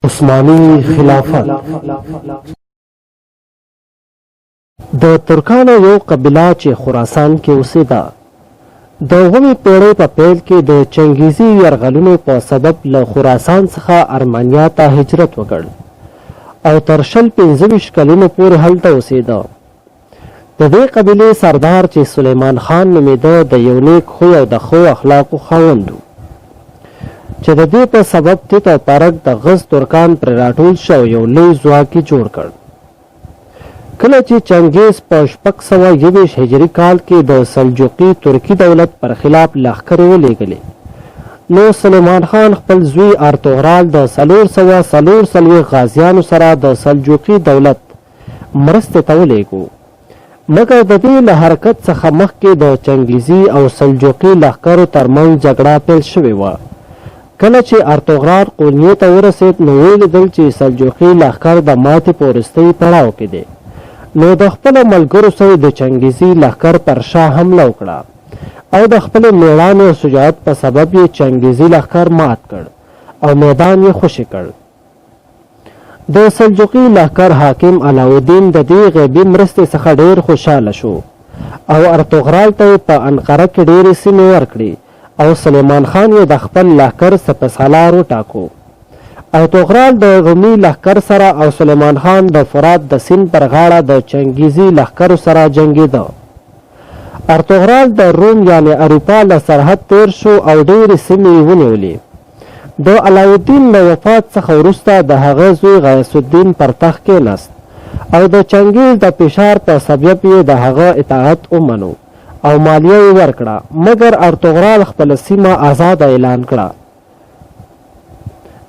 عثماني خلافت د ترکانو یو قبیله چې خراسان کې اوسېده د 9مې پېړۍ په پیل کې د چنګیزي یرغلونو په سبب له خراسان څخه ارمنیا ته هجرت وکړ او تر 25 کلونو پورې هلته اوسېده. د دې قبیلې سردار چې سلیمان خان نومېده د یو نیک خوی او د ښو اخلاقو خاوند و چې د دې په سبب تیت او پرک د غز ترکان پر راټول شو یو لوی ځواک یې جوړ کړ. کله چې چنګیز په 621 هجري کال کې د سلجوقي ترکي دولت پر خلاف لښکرې ولېږلې نو سلیمان خان خپل زوی ارطغرال د 444 غازیانو سره د سلجوقي دولت مرستې ته ولېږو، مګر د دې له حرکت څخه مخکې د چنګیزي او سلجوقي لښکرو ترمنځ جګړه پیل شوې وه. کله چې ارطغرال قونیې ته ورسېد نو ولیدل چې سلجوقي لښکر د ماتې په وروستي پړاو کې دی، نو د خپلو ملګرو سره د چنګیزي لښکر پر شا حمله وکړه او د خپلې مېړانې او شجاعت په سبب یې چنګیزي لښکر مات کړ او میدان یې خوشې کړ. د سلجوقي لښکر حاکم علاودین د دې غیبي مرستې څخه ډېر خوشحاله شو او ارطغرال ته یې په انقره کې ډېرې سیمې ورکړې او سلیمان خان یې د خپل لښکر سپهسالار وټاکو. ارطغرال د رومي لښکر سره او سلیمان خان د فرات د سیند پر غاړه د چنګیزي لښکرو سره جنګېده. ارطغرال د روم یعنی اروپا له سرحد تیر شو او ډېرې سیمې یې ونیولې. د علاودین له وفات څخه وروسته د هغه زوی غیاث الدین پر تخت کېناست او د چنګیز د فشار په سبب یې د هغه اطاعت ومنو او مالیه یې ورکړه، مګر ارطغرال خپله سیمه آزاده اعلان کړه.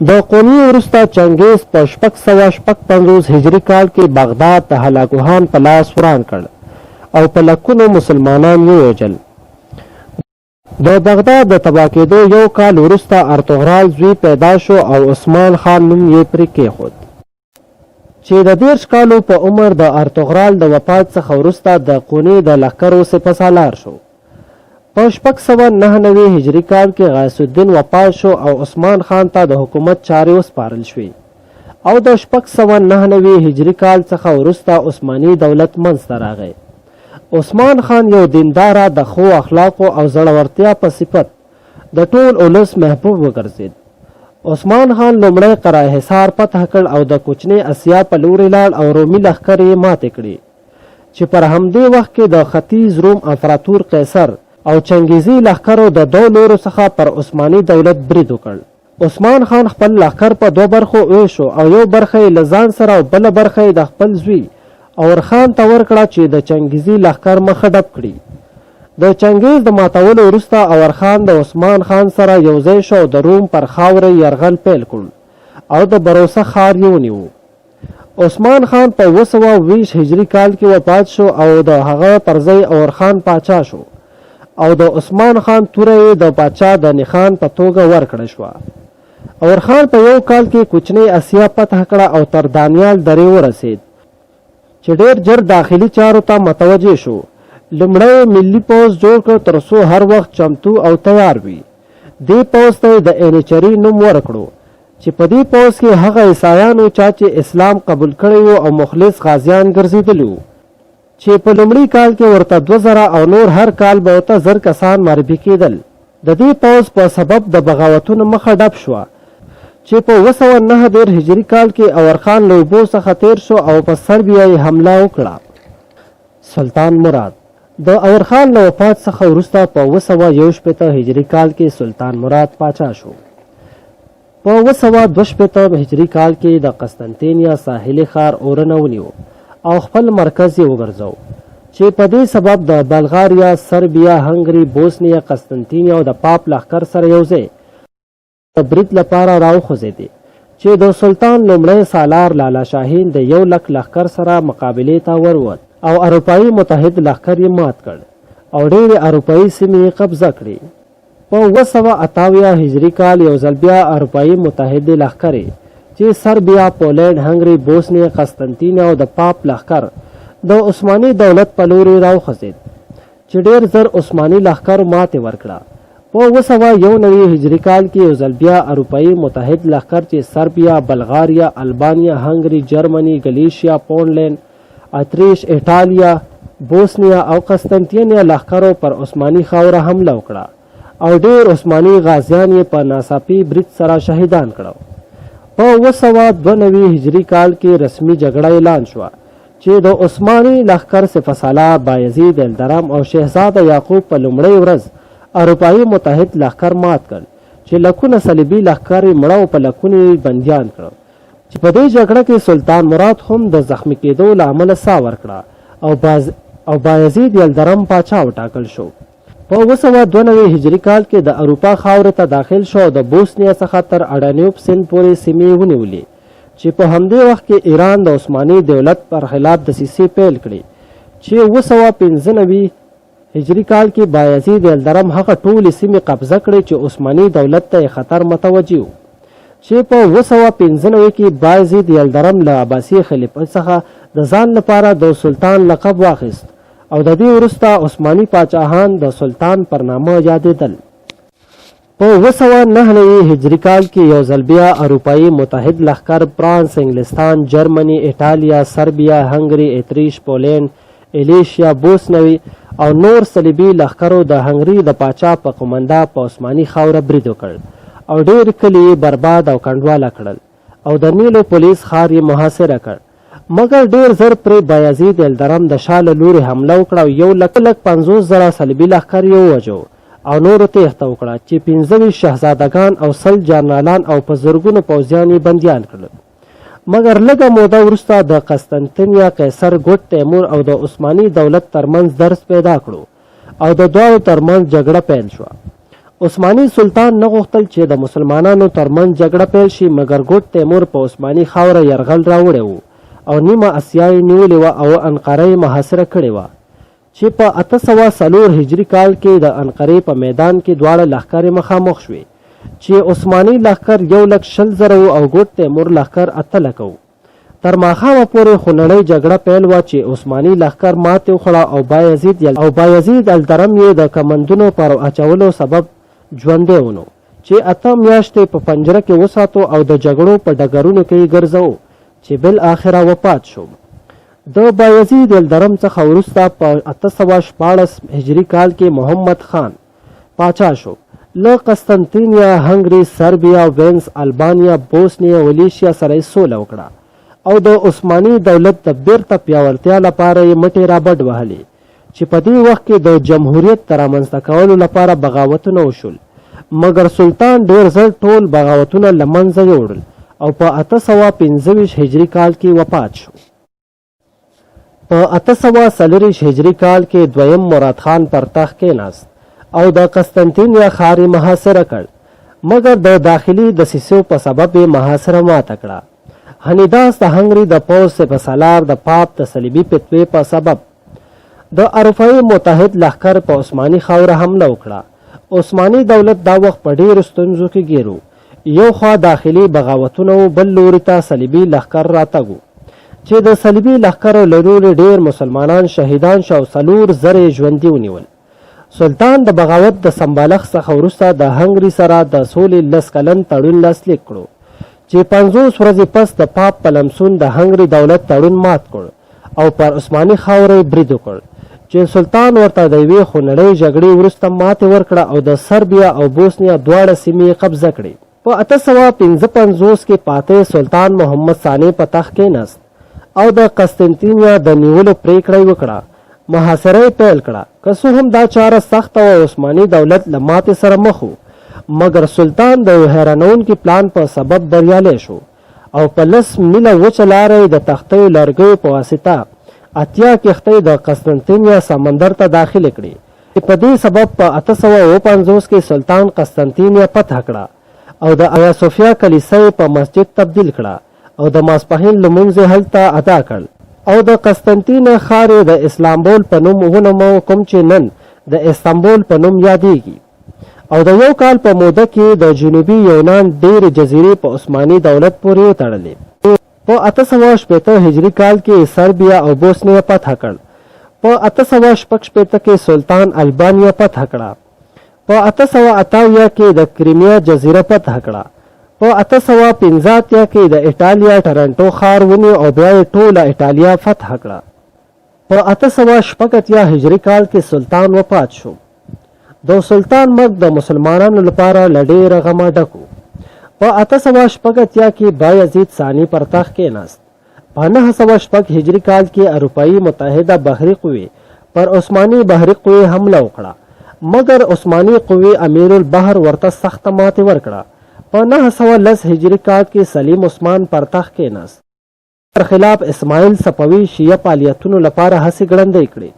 د قونیې وروسته چنګیز په 655 هجري کال کې بغداد د هلاکوهان په لاس وران کړ او په لکونو مسلمانان یې ووژل. د بغداد د تباه کېدو یو کال وروسته ارطغرال زوی پیدا شو او عثمان خان نوم یې پرې کېښود چې د 30 کالو په عمر د ارطغرال د وفات څخه وروسته د قونې د لښکرو سپهسالار شو. په 699 هجري کال کې غیاث الدین وفات شو او عثمان خان ته د حکومت چارې وسپارل شوې او د 699 هجري کال څخه وروسته عثماني دولت منځته راغی. عثمان خان یو دینداره د ښو اخلاقو او زړورتیا په صفت د ټول ولس محبوب وګرځېد. عثمان خان لومړی قلعه حصار فتح کړ او د کوچنۍ اسیا په لوري لاړ او رومي لښکر یې ماتې کړې چې پر همدې وخت کې د ختیځ روم امپراتور قیصر او چنګیزي لښکرو د دوه لورو څخه پر عثماني دولت برید وکړ. عثمان خان خپل لښکر په 2 برخو ویشو او یو برخه یې له ځان سره او بله برخه یې د خپل زوی اورخان ته ورکړه چې د چنګیزي لښکر مخه ډب کړي. د چنګیز د ماتولو وروسته اورخان د عثمان خان سره یوځای شو او د روم پر خاوره یرغل پیل کړ او د بروسه ښار یې ونیو. عثمان خان په 220 هجري کال کې وفات شو او د هغه پر ځای اورخان پاچا شو او د عثمان خان توره یې د پاچا د نښان په توګه ورکړه شوه. اورخان په یو کال کې کوچنۍ اسیا فتح کړه او تر دانیال درې ورسېد چې ډېر ژر داخلي چارو ته متوجه شو. لومړی ملي پوځ جوړ کړ تر څو هر وخت چمتو او تیار وي. دې پوځ ته د اینچري نوم ورکړو چې په دې پوځ کې هغه عیسایان وو چا چې اسلام قبول کړی و او مخلص غازیان ګرځېدلي وو چې په لومړي کال کې ورته 2000 او نور هر کال به ورته 1000 کسان معرفي کېدل. د دې پوځ په سبب د بغاوتونو مخه ډب شوه چې په 209 هجري کال کې اورخان له اوبو څخه تیر شو او په سربیا یې حمله وکړه. سلطان مراد د اورخان له وفات څخه وروسته په 218 هجري کال کې سلطان مراد پاچا شو. په 222 هجري کال کې د قسطنطنیه ساحلي ښار اورنه ونیو او خپل مرکز یې وګرځاو چې په دې سبب د بلغاریا، سربیا، هنګري، بوسنیا، قسطنطنیه او د پاپ لښکر سره یوځای د برید لپاره راوخوځېدې چې د سلطان لومړی سالار لالا شاهین د 100,000 لښکر سره مقابلې ته وروت او اروپایي متحد لښکر یې مات کړ او ډېرې اروپایي سیمې یې قبضه کړې. په 228 هجري کال یو ځل بیا اروپایي متحد لښکر چې سربیا، پولینډ، هنګري، بوسنیا، قسطنطنیه او د پاپ لښکر د عثماني دولت په لوري راوخوځېد چې ډېر زر عثماني لښکر ماتې ورکړه په 1991 هجری کال کې یو ځل بیا اروپایي متحد لښکر چې سربیا، بلغاریا، البانیا، هنګري، جرمني، ګلیشیا، پونډلینډ، اتریش، ایټالیا، بوسنیا او قسطنطینیه لښکرو پر عثماني خاوره حمله وکړه او ډېر عثماني غازیان یې په ناڅاپي برید سره شهیدان کړل. په 1992 هجری کال کې رسمي جګړه اعلان شوه چې د عثماني لښکر سپهسالار بایزید الدرم او شهزاده یعقوب په لومړۍ ورځ اروپایي متحد لښکر مات کړ چې لکونه صلیبي لښکر یې مړه او په لکونه بندیان کړل چې په دې جګړه کې سلطان مراد هم د زخمی کېدو له امله ساه ورکړه او بایزید الدرم پاچا وټاکل شو. په 1992 هجری کال کې د اروپا خاورې ته داخل شو او د بوسنیا څخه تر اډانیوب سیند پورې سیمې ونیولې چې په همدې وخت کې ایران د عثماني دولت پر خلاف دسیسې پیل کړې چې 1995 هجری کال کې بایزید الدرم هغه ټولې سیمې قبضه کړې چې عثماني دولت ته خطر متوجه و چې په 1995 کې بایزید الدرم له عباسي خلیفه څخه د ځان لپاره د سلطان لقب واخیست او د دې وروسته عثماني پاچاهان د سلطان پر نامه یادېدل. په 1999 هجری کال کې یو ځل بیا اروپایي متحد لښکر فرانس، انګلستان، جرمني، ایټالیا، سربیا، هنګري، اتریش، پولینډ، ایلیشیا، بوسنوي او نور صلیبي لښکرو د هنګري د پاچا په قومنده په عثماني خاوره برید وکړ او ډېر کلي یې برباد او کنډواله کړل او د نیلو پولیس ښار یې محاصره کړ. مګر ډېر زر پرې بایزید الدرم د شا له لورې حمله وکړه او 1,50,000 صلیبي لښکر یې ووژو او نورو تېښته وکړه چې 25 شهزادګان او 100 جنرالان او په زرګونو پوځیان یې بندیان کړل. مګر لږه موده وروسته د قسطنطنیه قیصر ګوټ تیمور او د عثماني دولت ترمنځ درز پیدا کړو او د دواړو ترمنځ جګړه پیل شوه. عثماني سلطان نه غوښتل چې د مسلمانانو ترمنځ جګړه پیل شي، مګر ګوټ تیمور په عثماني خاوره یرغل راوړی و او نیمه اسیا یې نیولې وه او انقره یې محاصره کړې وه چې په 804 هجري کال کې د انقرې په میدان کې دواړه لښکرې مخامخ شوې چې عثماني لښکر 1,20,000 او ګوټ تیمور لښکر 8 لکه و. تر ماښامه پورې خونړۍ جګړه پیل وه چې عثماني لښکر ماتې وخوړه او بایزید الدرم یې د کمندونو پر اچولو سبب ژوندی ونو چې 8 میاشتې په پنجره کې وساتو او د جګړو په ډګرونو کې یې ګرځو چې بالاخره وفات شو. د بایزید الدرم څخه وروسته په 814 هجري کال کې محمد خان پاچا شو. له قسطنطینیه، هنګري، سربیا، وینس، البانیا، بوسنیا او ایلیشیا سره یې سوله وکړه او د عثماني دولت د بیرته پیاوړتیا لپاره یې مټې رابډ وهلې چې په دې وخت کې د جمهوریت د رامنځته کولو لپاره بغاوتونه وشول. مګر سلطان ډېر زر ټول بغاوتونه له منځه یوړل او په 825 هجري کال کې وفات شو. په 840 هجري کال کې دویم مراد خان پر تخت کېناست او د قسطنطینیه ښار یې محاصره کړ، مګر د داخلي دسیسو په سبب یې محاصره ماته کړه. هنیداس د هنګري د پوځ سپهسالار د پاپ د صلیبي فتوې په سبب د اروپایي متحد لښکر په عثماني خاوره حمله وکړه. عثماني دولت دا وخت په ډېرو ستونزو کې ګیر و. یو خوا داخلي بغاوتونه و، بل لوري ته صلیبي لښکر راتګ و چې د صلیبي لښکرو له لورې ډېر مسلمانان شهیدان شو او 4,000 ژوندي ونیول. سلطان د بغاوت د سمبالښت څخه وروسته د هنګري سره د سولې 10 کلن تړون لاسلیک کړو چې 50 ورځې پس د پاپ په لمسون د هنګري دولت تړون مات کړ او پر عثماني خاوره یې برید وکړ چې سلطان ورته د یوې خونړۍ جګړې وروسته ماتې ورکړه او د سربیا او بوسنیا دواړه سیمې یې قبضه کړې. په 855 کې پاتې سلطان محمد ثاني په تخت کېناست او د قسطنطینیه د نیولو پریکړه یې وکړه. محاصره یې پیل کړه. که څه هم دا چاره سخته او عثماني دولت له ماتې سره مخ و، مګر سلطان د یو حیرانونکي پلان په سبب بریالی شو او په 10 میله وچه لاره یې د تختیو لرګیو په واسطه 80 کښتۍ د قسطنطینیه سمندر ته داخلې کړې. په دې سبب په 850 کې سلطان قسطنطینیه فتح کړه او د آیا صوفیا کلیسا په مسجد تبدیل کړه او د ماسپښین لمونځ هلته ادا کړ او د قسطنطینیه ښار د اسلامبول په نوم ونومو، کوم چې نن د استانبول په نوم یادېږي. او د یو کال په موده کې د جنوبي یونان ډېرې جزیرې په عثماني دولت پورې وتړلې. په 880 هجري کال کې سربیا او بوسنیا فتح کړ. په 866 کې سلطان البانیا فتح کړه. په 878 کې د کریمیا جزیره فتح کړه. په 815 کې د ایټالیا ټرنټو ښار ونیو او بیا یې ټوله ایټالیا فتح کړه. په 886 هجری کال کې سلطان وفات شو. د سلطان مرګ د مسلمانانو لپاره له ډېره غمه ډک و. په 886 کې بایزید ثانی پر تخت کېناست. په 906 هجری کال کې اروپایي متحده بحري قوې پر عثماني بحري قوې حمله وکړه، مګر عثماني قوې امیر البحر ورته سخته ماتې ورکړه. په 910 هجری کال کې سلیم عثمان پر تخت کېناست. پر خلاف اسماعیل صفوي شیعه فعالیتونو لپاره هڅې ګړندۍ کړې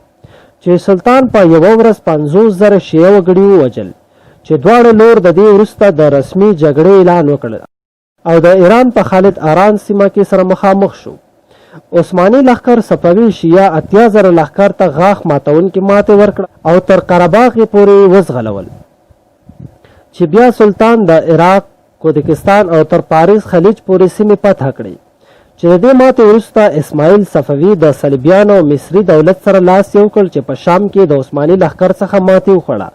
چې سلطان په یوه ورځ 50,000 شیعه وګړي ووژل، چې دواړه لور د دې وروسته د رسمي جګړې اعلان وکړ او د ایران په خالد آران سیمه کې سره مخامخ شو. عثماني لښکر صفوي شیعه 80,000 لښکر ته غاښ ماتونکې ماتې ورکړه او تر قرهباغ پورې وزغلول، چې بیا سلطان د عراق، کوزاکستان او تر پاریس خلیج پورې سیمې فتح کړې. چې د دې ماتې وروسته اسماعیل صفوي د صلیبیانو او مصري دولت سره لاس یو کړ چې په شام کې د عثماني لښکر څخه ماتې وخوړه.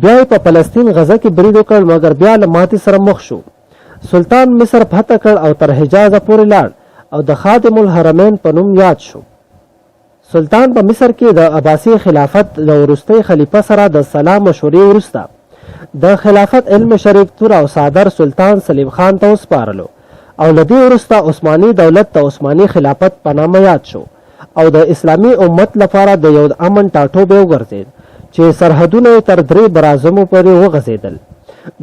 بیا یې په فلسطین غزه کې برید وکړ، مګر بیا له ماتې سره مخ شو. سلطان مصر فتح کړ او تر حجازه پورې لاړ او د خادم الحرمین په نوم یاد شو. سلطان په مصر کې د عباسي خلافت د وروستي خلیفه سره د سلا مشورې وروسته د خلافت علم شریف تور او صادر سلطان سلیم خان ته وسپارلو او له دې وروسته عثماني دولت د عثماني خلافت په نامه یاد شو او د اسلامي امت لپاره د یو امن ټاټوبی وګرځېد چې سرحدونه یې تر 3 برازمو پورې وغځېدل.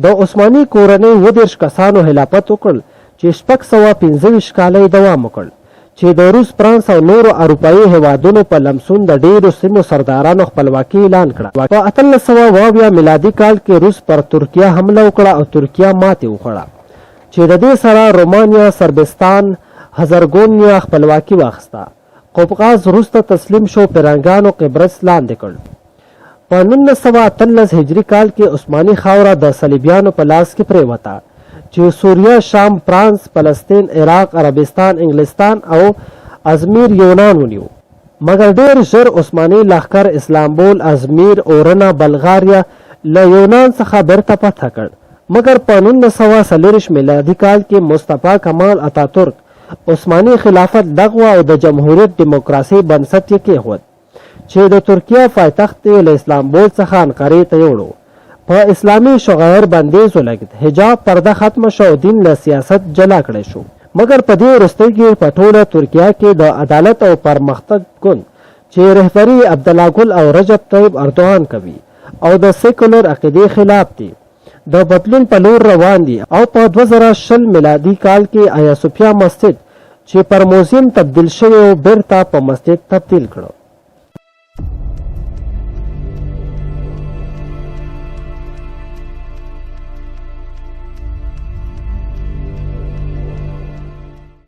د عثماني کورنۍ 20 کسانو خلافت وکړ چې 625 کاله دوام وکړ، چې د روس، فرانس او نورو اروپایي هیوادونو په لمسون د ډېرو سیمو سردارانو خپلواکي اعلان کړه. په 1822 میلادي کال کې روس پر ترکیه حمله وکړه او ترکیه ماتې وخوړه، چې د دې سره رومانیا، سربستان، هزرګونیا خپلواکي واخیسته. قفقاز روس ته تسلیم شو، پیرنګانو قبرس لاندې کړ. په 1913 هجری کال کې عثماني خاوره د صلیبیانو په لاس کې پرېوته، چې سوریه، شام، فرانس، فلسطین، عراق، عربستان، انګلستان او ازمیر یونان ونیو. مګر ډېر ژر عثماني لښکر اسلامبول، ازمیر، اورنه، بلغاریا له یونان څخه بیرته فتح کړ. مګر په 1940 میلادي کال کې مصطفی کمال اتاتورک عثماني خلافت لغوه او د جمهوریت دیموکراسي بنسټ یې کېښود، چې د ترکیه پایتخت یې له اسلامبول څخه انقرې ته یوړو. په اسلامي شغیر بندیز ولګېد، حجاب پرده ختمه شو او دین له سیاست جلا کړی شو. مګر په دې وروستیو کې په ټوله ترکیه کې د عدالت او پرمختګ ګوند چې رهبري عبدالله ګل او رجب طیب اردوغان کوي او د سیکولر عقیدې خلاف دي، د بدلون په لور روان دي او په 2020 میلادي کال کې آیا صوفیا مسجد چې پر موزیم تبدیل شوی و بیرته په مسجد تبدیل کړو.